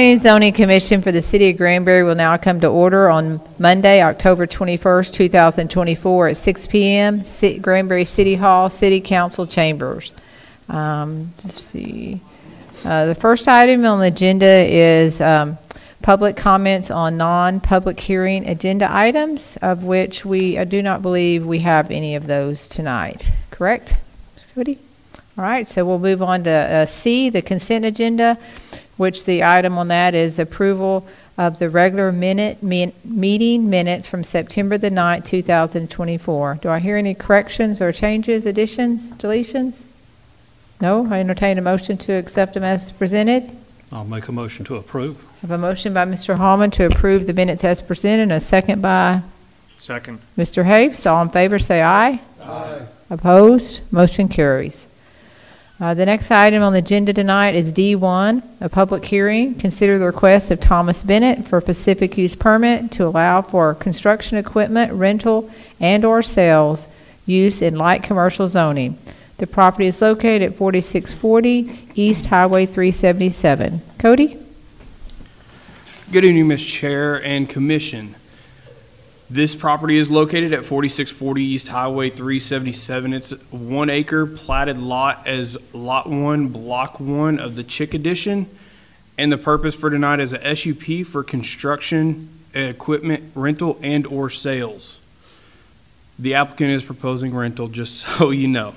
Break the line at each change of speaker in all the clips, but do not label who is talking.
Planning and Zoning Commission for the City of Granbury will now come to order on Monday, October 21st, 2024 at 6 p.m. Granbury City Hall, City Council Chambers. Let's see. The first item on the agenda is public comments on non-public hearing agenda items, of which I do not believe we have any of those tonight. Correct, Cody? All right, so we'll move on to C, the consent agenda, which the item on that is approval of the regular meeting minutes from September the 9th, 2024. Do I hear any corrections or changes, additions, deletions? No? I entertain a motion to accept them as presented.
I'll make a motion to approve.
I have a motion by Mr. Hallman to approve the minutes as presented, and a second by
Second.
Mr. Hafes. All in favor say aye.
Aye.
Opposed? Motion carries. The next item on the agenda tonight is D1, a public hearing. Consider the request of Thomas Bennett for a specific use permit to allow for construction equipment rental and or sales use in light commercial zoning. The property is located at 4640 East Highway 377. Cody?
Good evening, Ms. Chair and Commission. This property is located at 4640 East Highway 377. It's a 1 acre platted lot as Lot 1, Block 1 of the Chick Edition. And the purpose for tonight is a SUP for construction equipment rental and or sales. The applicant is proposing rental, just so you know.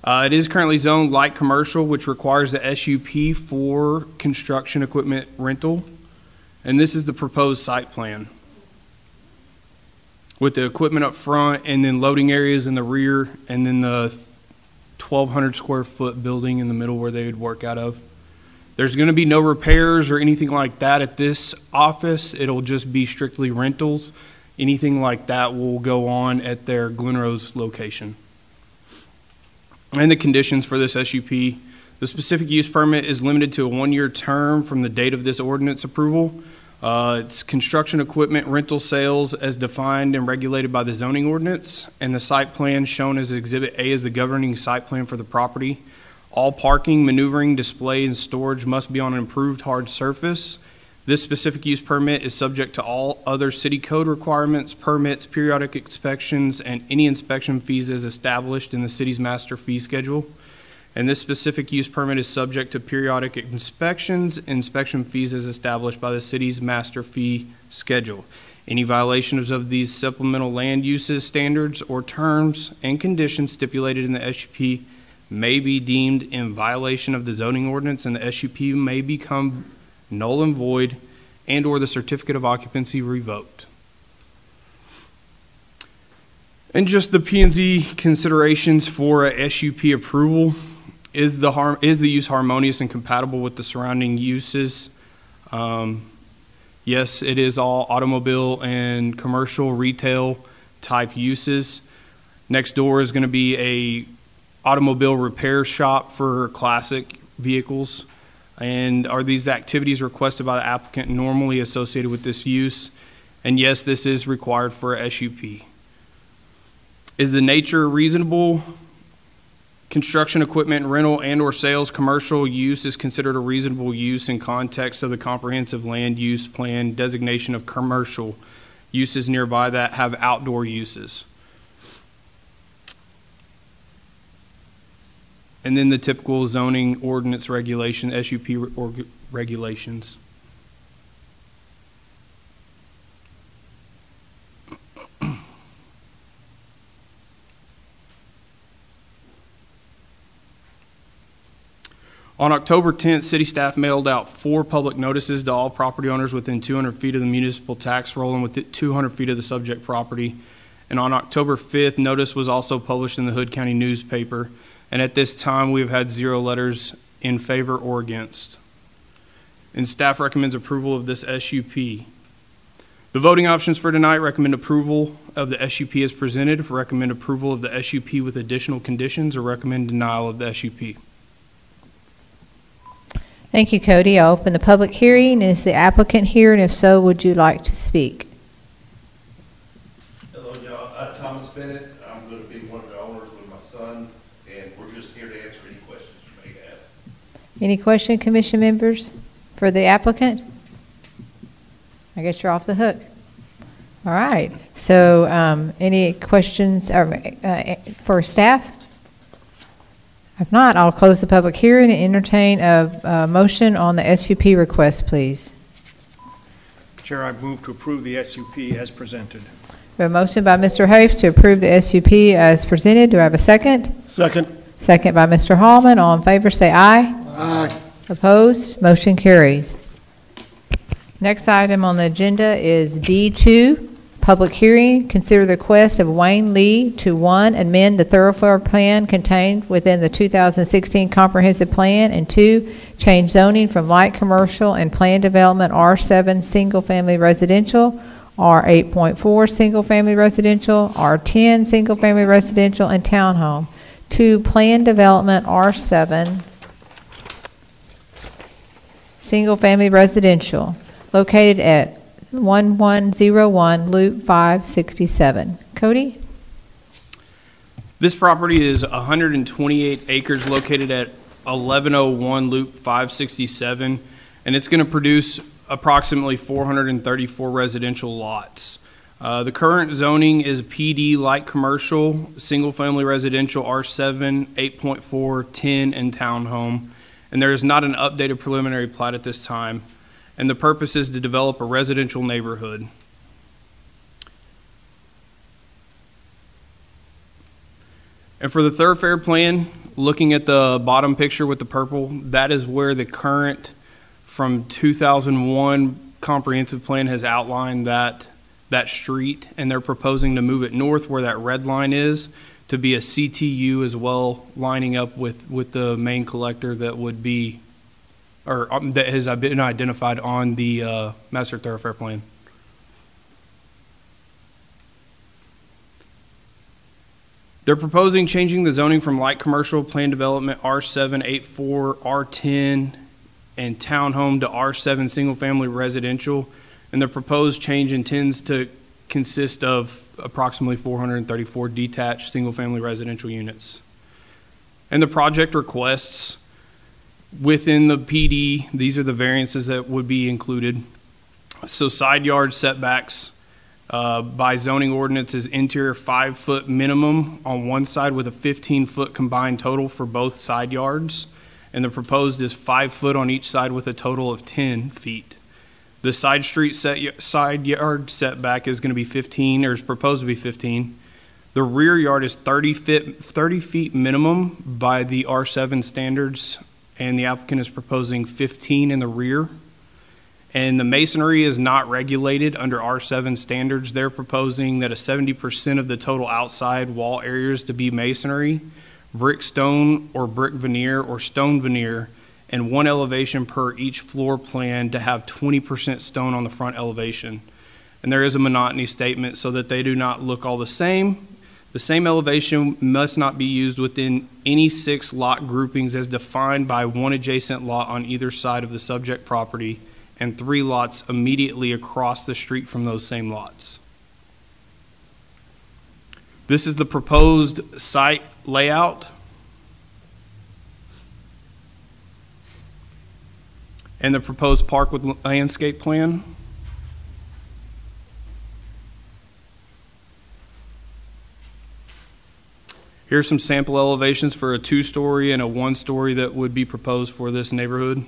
It is currently zoned light commercial, which requires the SUP for construction equipment rental. And this is the proposed site plan, with the equipment up front and then loading areas in the rear, and then the 1,200 square foot building in the middle where they would work out of. There's going to be no repairs or anything like that at this office. It'll just be strictly rentals. Anything like that will go on at their Glenrose location. And the conditions for this SUP: the specific use permit is limited to a 1-year term from the date of this ordinance approval. It's construction equipment rental sales as defined and regulated by the zoning ordinance, and the site plan shown as Exhibit A is the governing site plan for the property. All parking, maneuvering, display, and storage must be on an improved hard surface. This specific use permit is subject to all other city code requirements, permits, periodic inspections, and any inspection fees as established in the city's master fee schedule. And this specific use permit is subject to periodic inspections, inspection fees as established by the city's master fee schedule. Any violations of these supplemental land uses standards or terms and conditions stipulated in the SUP may be deemed in violation of the zoning ordinance, and the SUP may become null and void and or the certificate of occupancy revoked. And just the P&Z considerations for a SUP approval. Is the use harmonious and compatible with the surrounding uses? Yes, it is all automobile and commercial retail type uses. Next door is going to be a automobile repair shop for classic vehicles. And are these activities requested by the applicant normally associated with this use? And yes, this is required for a SUP. Is the nature reasonable? Construction equipment rental and or sales commercial use is considered a reasonable use in context of the comprehensive land use plan designation of commercial uses nearby that have outdoor uses. And then the typical zoning ordinance regulation, SUP regulations. On October 10th, city staff mailed out 4 public notices to all property owners within 200 feet of the municipal tax roll and within 200 feet of the subject property. And on October 5th, notice was also published in the Hood County newspaper. And at this time, we've had 0 letters in favor or against. And staff recommends approval of this SUP. The voting options for tonight: recommend approval of the SUP as presented, recommend approval of the SUP with additional conditions, or recommend denial of the SUP.
Thank you, Cody. I'll open the public hearing. Is the applicant here? And if so, would you like to speak?
Hello, y'all. Thomas Bennett. I'm going to be one of the owners with my son, and we're just here to answer any questions you may have.
Any question, commission members? for the applicant? I guess you're off the hook. All right. So any questions for staff? If not, I'll close the public hearing and entertain a motion on the SUP request, please.
Chair, I move to approve the SUP as presented.
We have a motion by Mr. Hoeft to approve the SUP as presented. Do I have a second?
Second.
Second by Mr. Hallman. All in favor say aye.
Aye.
Opposed? Motion carries. Next item on the agenda is D2, public hearing. Consider the request of Wayne Lee to 1, amend the thoroughfare plan contained within the 2016 comprehensive plan, and 2, change zoning from light commercial and planned development R7 single-family residential, R8.4 single-family residential, R10 single-family residential, and townhome, to planned development R7 single-family residential, located at 1101 Loop 567. Cody?
This property is 128 acres located at 1101 Loop 567, and it's going to produce approximately 434 residential lots. The current zoning is PD light commercial, single-family residential, R7, 8.4, 10, and townhome. And there is not an updated preliminary plat at this time. And the purpose is to develop a residential neighborhood. And for the thoroughfare plan, looking at the bottom picture with the purple, that is where the current from 2001 comprehensive plan has outlined that street, and they're proposing to move it north where that red line is to be a CTU as well, lining up with the main collector that would be, or that has been identified on the master thoroughfare plan. They're proposing changing the zoning from light commercial planned development R7, 8.4, R10, and townhome to R7 single-family residential. And the proposed change intends to consist of approximately 434 detached single-family residential units. And the project requests within the PD, these are the variances that would be included. So side yard setbacks by zoning ordinance is interior 5-foot minimum on one side with a 15-foot combined total for both side yards. And the proposed is 5 foot on each side with a total of 10 feet. The side street side yard setback is going to be 15, or is proposed to be 15. The rear yard is 30 feet minimum by the R7 standards, and the applicant is proposing 15 in the rear. And the masonry is not regulated under R7 standards. They're proposing that a 70% of the total outside wall areas to be masonry, brick stone or brick veneer or stone veneer, and one elevation per each floor plan to have 20% stone on the front elevation. And there is a monotony statement so that they do not look all the same. The same elevation must not be used within any 6 lot groupings as defined by one adjacent lot on either side of the subject property and 3 lots immediately across the street from those same lots. This is the proposed site layout. And the proposed park with landscape plan. Here's some sample elevations for a 2-story and a 1-story that would be proposed for this neighborhood.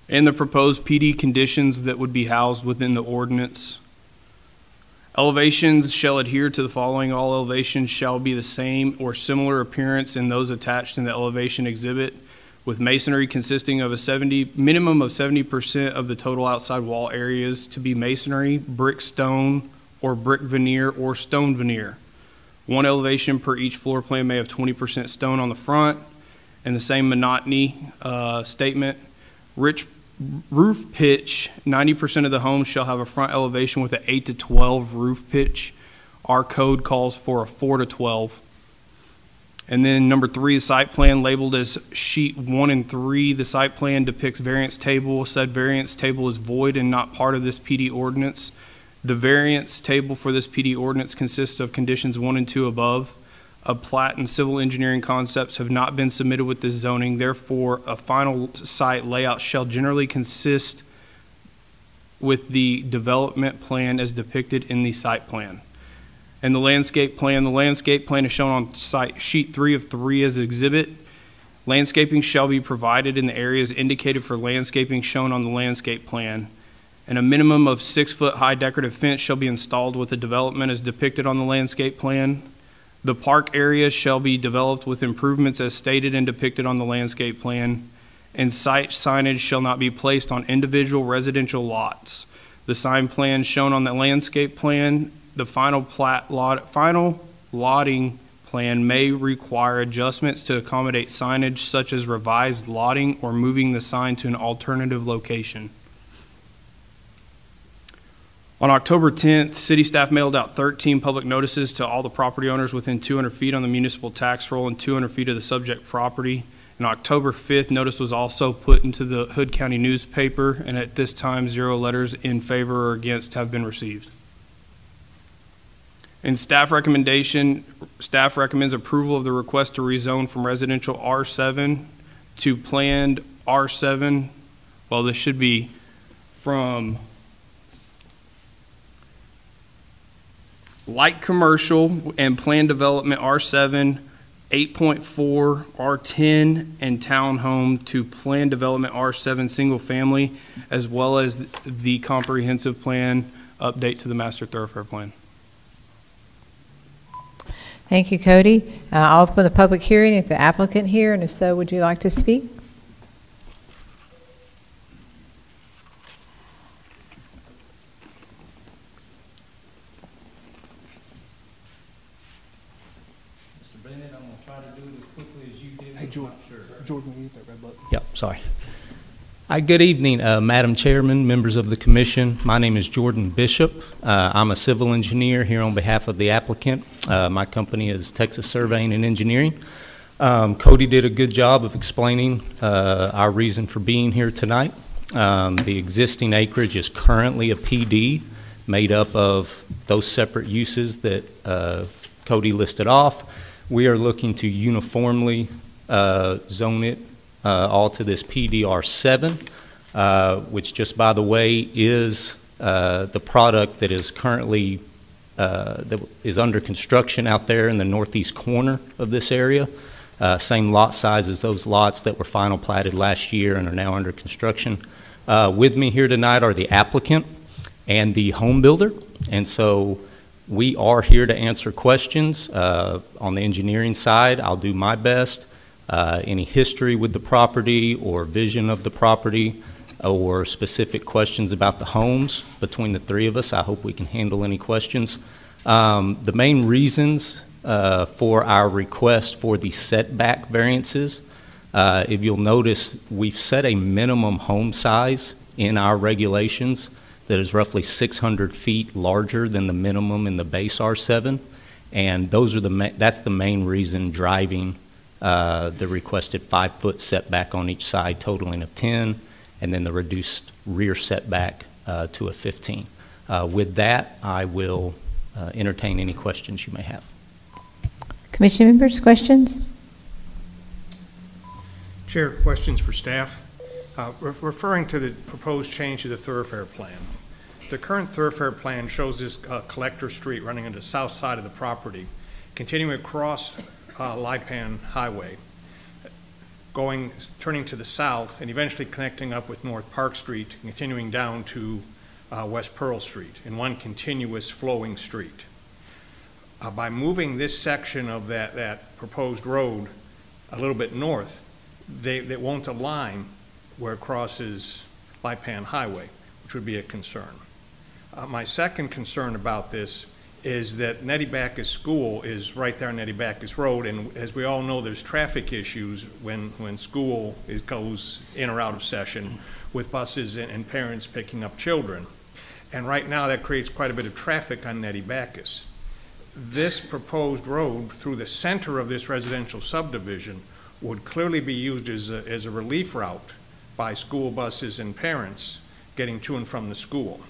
And the proposed PD conditions that would be housed within the ordinance. Elevations shall adhere to the following. All elevations shall be the same or similar appearance in those attached in the elevation exhibit, with masonry consisting of a minimum of 70% of the total outside wall areas to be masonry, brick stone, or brick veneer or stone veneer. One elevation per each floor plan may have 20% stone on the front, and the same monotony statement. Roof pitch, 90% of the homes shall have a front elevation with an 8 to 12 roof pitch. Our code calls for a 4 to 12. And then number 3, site plan labeled as sheet 1 and 3. The site plan depicts variance table. Said variance table is void and not part of this PD ordinance. The variance table for this PD ordinance consists of conditions 1 and 2 above. A plat and civil engineering concepts have not been submitted with this zoning. Therefore, a final site layout shall generally consist with the development plan as depicted in the site plan. And the landscape plan is shown on site sheet 3 of 3 as exhibit. Landscaping shall be provided in the areas indicated for landscaping shown on the landscape plan. And a minimum of 6-foot high decorative fence shall be installed with the development as depicted on the landscape plan. The park area shall be developed with improvements as stated and depicted on the landscape plan. And site signage shall not be placed on individual residential lots. The sign plan shown on the landscape plan, the final lotting plan may require adjustments to accommodate signage such as revised lotting or moving the sign to an alternative location. On October 10th, city staff mailed out 13 public notices to all the property owners within 200 feet on the municipal tax roll and 200 feet of the subject property. And October 5th, notice was also put into the Hood County newspaper, and at this time, 0 letters in favor or against have been received. In staff recommendation, staff recommends approval of the request to rezone from residential R7 to planned R7. Well, this should be from light commercial and planned development R7, 8.4 R10 and townhome to planned development R7 single family, as well as the comprehensive plan update to the master thoroughfare plan.
Thank you, Cody. I'll open the public hearing if the applicant here, and if so, would you like to speak?
Mr. Bennett, I'm going to try to do it as quickly as you did.
Hey, Jordan, will you hit that red button?
Yep, sorry. Hi, good evening, Madam Chairman, members of the Commission. My name is Jordan Bishop. I'm a civil engineer here on behalf of the applicant. My company is Texas Surveying and Engineering. Cody did a good job of explaining our reason for being here tonight. The existing acreage is currently a PD made up of those separate uses that Cody listed off. We are looking to uniformly zone it all to this PDR7, which just by the way is the product that is currently that is under construction out there in the northeast corner of this area. Same lot size as those lots that were final platted last year and are now under construction. With me here tonight are the applicant and the home builder, and so we are here to answer questions. On the engineering side, I'll do my best. Any history with the property or vision of the property or specific questions about the homes between the three of us, I hope we can handle any questions. The main reasons for our request for the setback variances, if you'll notice, we've set a minimum home size in our regulations that is roughly 600 feet larger than the minimum in the base R7, and those are that's the main reason driving the requested 5-foot setback on each side, totaling of 10, and then the reduced rear setback to a 15. With that, I will entertain any questions you may have.
Commission members, questions?
Chair, questions for staff. Referring to the proposed change to the thoroughfare plan. The current thoroughfare plan shows this collector street running on the south side of the property, continuing across Lipan Highway, turning to the south and eventually connecting up with North Park Street, continuing down to West Pearl Street in one continuous flowing street. By moving this section of that proposed road a little bit north, they won't align where it crosses Lipan Highway, which would be a concern. My second concern about this is that Nettie Backus School is right there on Nettie Backus Road, and as we all know, there's traffic issues when school goes in or out of session with buses and parents picking up children. And right now that creates quite a bit of traffic on Nettie Backus. This proposed road through the center of this residential subdivision would clearly be used as a relief route by school buses and parents getting to and from the school.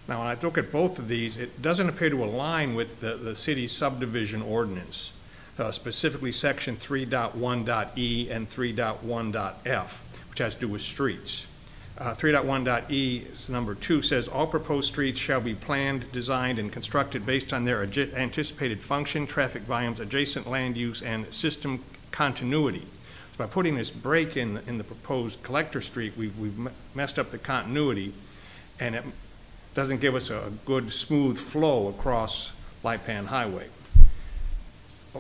Now, when I look at both of these, it doesn't appear to align with the city's subdivision ordinance. specifically section 3.1.e and 3.1.f, which has to do with streets. 3.1.e is number 2 says all proposed streets shall be planned, designed, and constructed based on their anticipated function, traffic volumes, adjacent land use, and system continuity. So by putting this break in the proposed collector street, we've messed up the continuity, and it doesn't give us a good smooth flow across Lipan Highway.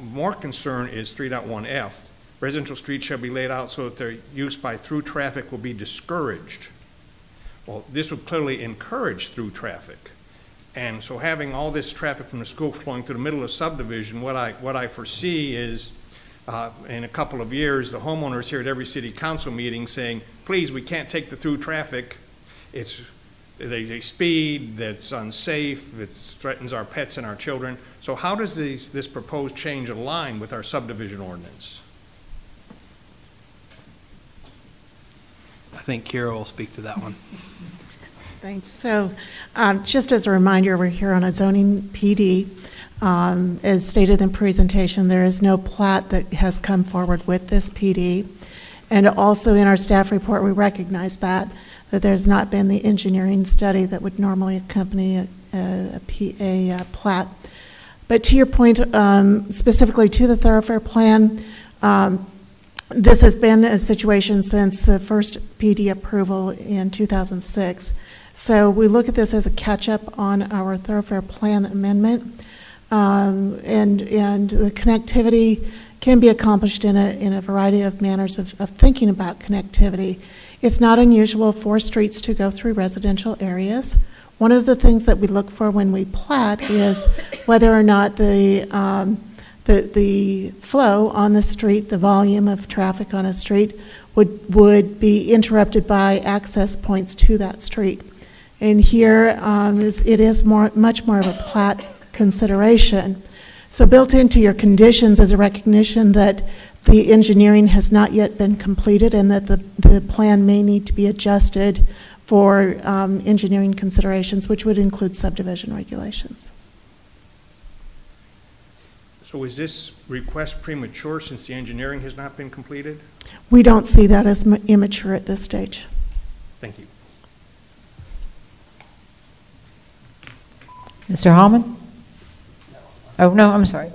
More concern is 3.1f. Residential streets shall be laid out so that their use by through traffic will be discouraged. Well, this would clearly encourage through traffic. And so having all this traffic from the school flowing through the middle of subdivision, what I foresee is in a couple of years, the homeowners here at every city council meeting saying, please, we can't take the through traffic. They speed, that's unsafe, it threatens our pets and our children. So how does this proposed change align with our subdivision ordinance?
I think Kira will speak to that one.
Thanks. So just as a reminder, we're here on a zoning PD. As stated in presentation, there is no plat that has come forward with this PD. And also in our staff report, we recognize that there's not been the engineering study that would normally accompany a plat. But to your point, specifically to the thoroughfare plan, this has been a situation since the first PD approval in 2006. So we look at this as a catch-up on our thoroughfare plan amendment, and the connectivity can be accomplished in a variety of manners of thinking about connectivity. It's not unusual for streets to go through residential areas. One of the things that we look for when we plat is whether or not the flow on the street, the volume of traffic on a street would be interrupted by access points to that street. And here it is much more of a plat consideration. So built into your conditions is a recognition that the engineering has not yet been completed and that the plan may need to be adjusted for engineering considerations, which would include subdivision regulations.
So is this request premature since the engineering has not been completed?
We don't see that as immature at this stage.
Thank you.
Mr. Hallman? Oh, no, I'm sorry.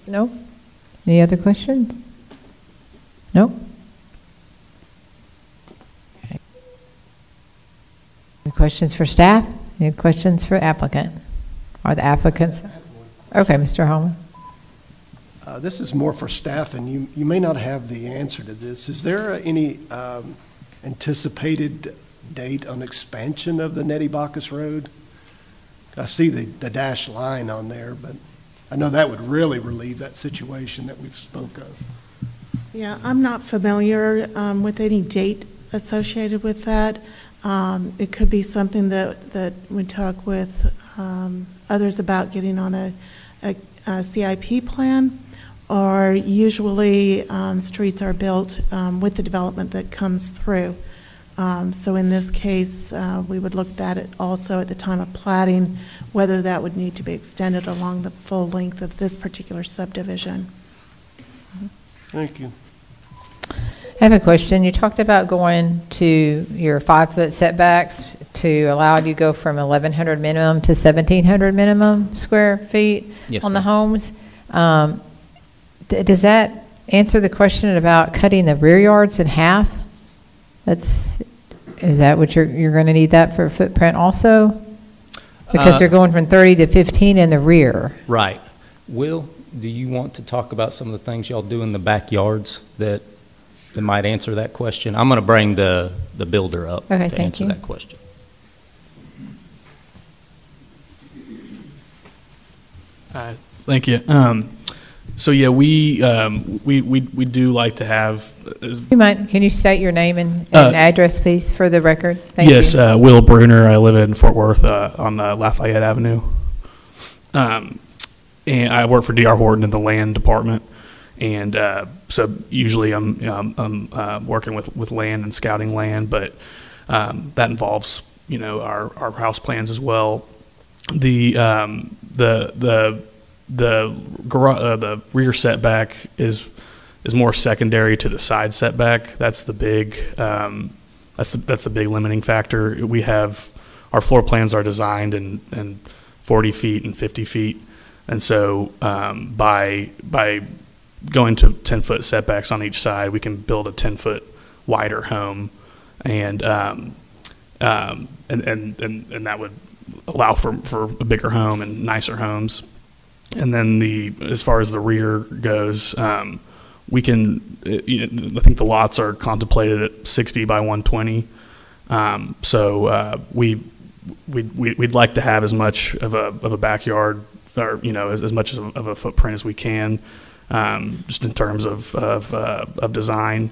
No? Any other questions? No? Okay. Any questions for staff? Any questions for applicant? Are the applicants? Okay, Mr. Hallman.
This is more for staff, and you may not have the answer to this. Is there any anticipated date on expansion of the Nettie Bacchus Road? I see the dashed line on there, but I know that would really relieve that situation that we've spoke of.
Yeah, I'm not familiar with any date associated with that. It could be something that we talk with others about getting on a CIP plan, or usually streets are built with the development that comes through. So in this case, we would look at it also at the time of platting, whether that would need to be extended along the full length of this particular subdivision.
Thank you.
I have a question. You talked about going to your 5-foot setbacks to allow you to go from 1,100 minimum to 1,700 minimum square feet on the homes. Does that answer the question about cutting the rear yards in half? Is that what you're going to need that for footprint also? Because you're going from 30 to 15 in the rear.
Right. Will, do you want to talk about some of the things y'all do in the backyards that might answer that question? I'm going to bring the builder up to answer that question.
Thank you. So yeah, we do like to have.
Can you state your name and address, please, for the record? Thank
yes,
you.
Will Bruner. I live in Fort Worth on Lafayette Avenue, and I work for D.R. Horton in the land department. And so usually I'm working with land and scouting land, but that involves our house plans as well. The the rear setback is more secondary to the side setback. That's the big that's the big limiting factor. We have our floor plans are designed in 40 feet and 50 feet, and so by going to 10-foot setbacks on each side, we can build a 10-foot wider home, and that would allow for a bigger home and nicer homes. And then as far as the rear goes, we can, I think the lots are contemplated at 60 by 120. So we'd like to have as much of a backyard, or as much of a footprint as we can, just in terms of design.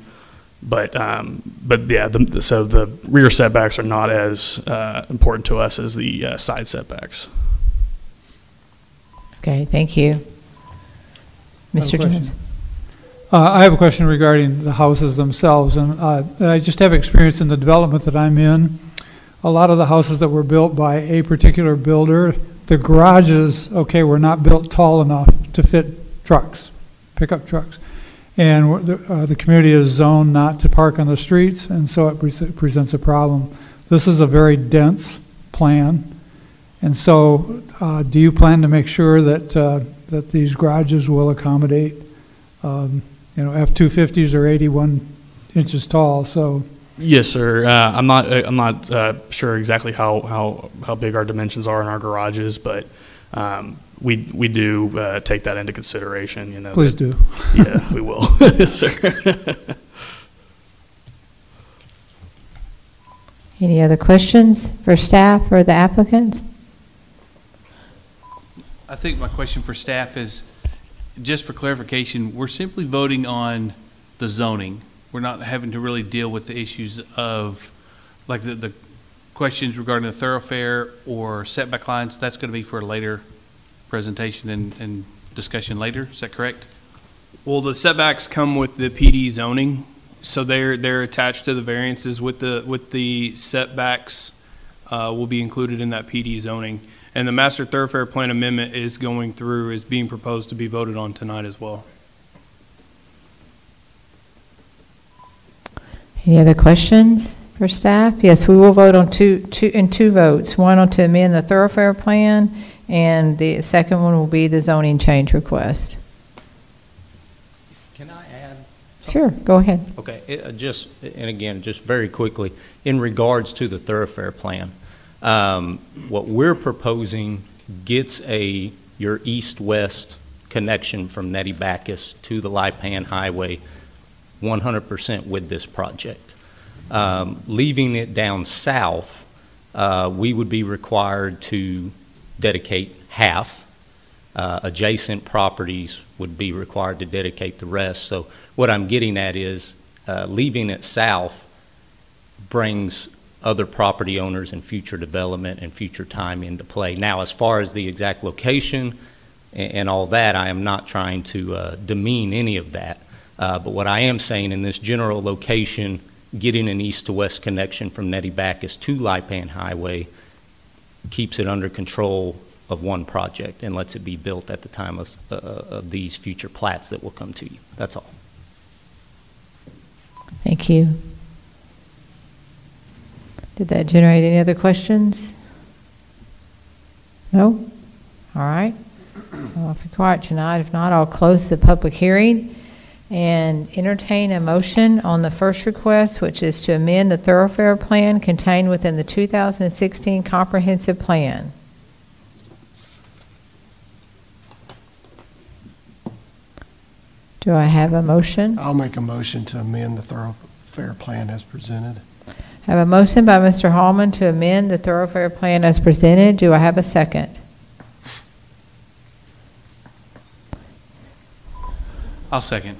But yeah, so the rear setbacks are not as important to us as the side setbacks.
Okay, thank you. Mr. Jones.
I have a question regarding the houses themselves, and I just have experience in the development that I'm in. A lot of the houses that were built by a particular builder, the garages, were not built tall enough to fit trucks, pickup trucks. And the community is zoned not to park on the streets, and so it presents a problem. This is a very dense plan, and so do you plan to make sure that these garages will accommodate, F-250s are 81 inches tall, so.
Yes, sir. I'm not sure exactly how big our dimensions are in our garages, but we do take that into consideration.
Please do.
Yeah, we will. Yes, sir.
Any other questions for staff or the applicants?
I think my question for staff is, just for clarification, we're simply voting on the zoning. We're not having to really deal with the issues of, like the questions regarding the thoroughfare or setback lines. That's going to be for a later presentation and discussion later. Is that correct?
Well, the setbacks come with the PD zoning, so they're attached to the variances with the setbacks will be included in that PD zoning. And the master thoroughfare plan amendment is being proposed to be voted on tonight as well.
Any other questions for staff? Yes, we will vote on two votes. One on to amend the thoroughfare plan, and the second one will be the zoning change request.
Can I add something?
Sure, go ahead.
Okay, and again, just very quickly, in regards to the thoroughfare plan, what we're proposing gets your east-west connection from Nettie Bacchus to the Lipan Highway 100% with this project. Leaving it down south, we would be required to dedicate half. Adjacent properties would be required to dedicate the rest. So what I'm getting at is leaving it south brings other property owners and future development and future time into play. Now, as far as the exact location and all that, I am not trying to demean any of that. But what I am saying, in this general location, getting an east to west connection from Nettie Bacchus to Lipan Highway keeps it under control of one project and lets it be built at the time of these future plats that will come to you. That's all.
Thank you. Did that generate any other questions? No? All right. Well, if you're quiet tonight, if not, I'll close the public hearing and entertain a motion on the first request, which is to amend the thoroughfare plan contained within the 2016 comprehensive plan. Do I have a motion?
I'll make a motion to amend the thoroughfare plan as presented.
I have a motion by Mr. Hallman to amend the thoroughfare plan as presented. Do I have a second?
I'll second.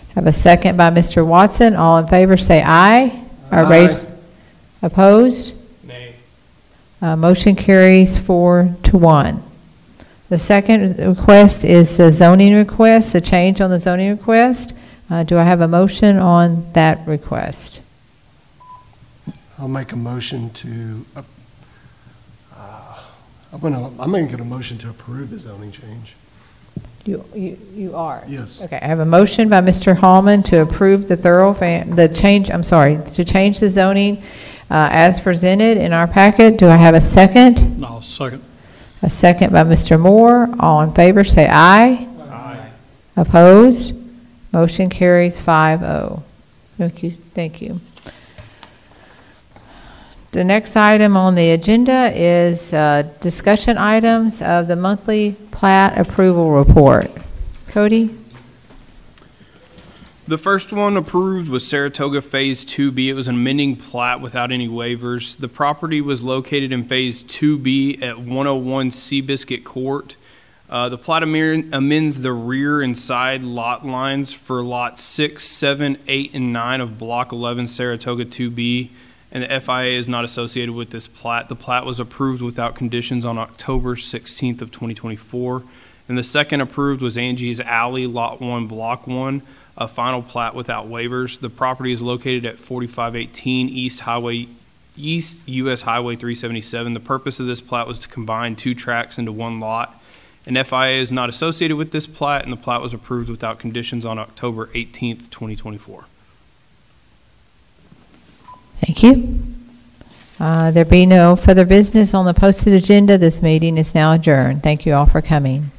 I have a second by Mr. Watson. All in favor say aye.
Aye.
Opposed?
Nay.
Motion carries 4-1. The second request is the zoning request, a change on the zoning request. Do I have a motion on that request?
I'll make a motion to, I'm making a motion to approve the zoning change.
You are?
Yes.
Okay, I have a motion by Mr. Hallman to approve the to change the zoning as presented in our packet. Do I have a second?
I'll second.
A second by Mr. Moore. All in favor, say aye.
Aye.
Opposed? Motion carries 5-0. Thank you. The next item on the agenda is discussion items of the monthly plat approval report. Cody?
The first one approved was Saratoga Phase 2B. It was an amending plat without any waivers. The property was located in Phase 2B at 101 Seabiscuit Court. The plat amends the rear and side lot lines for lots 6, 7, 8, and 9 of Block 11 Saratoga 2B, and the FIA is not associated with this plat. The plat was approved without conditions on October 16th of 2024. And the second approved was Angie's Alley, Lot 1, Block 1, a final plat without waivers. The property is located at 4518 East US Highway 377. The purpose of this plat was to combine 2 tracts into 1 lot. An FIA is not associated with this plat, and the plat was approved without conditions on October 18th, 2024.
Thank you. There be no further business on the posted agenda. This meeting is now adjourned. Thank you all for coming.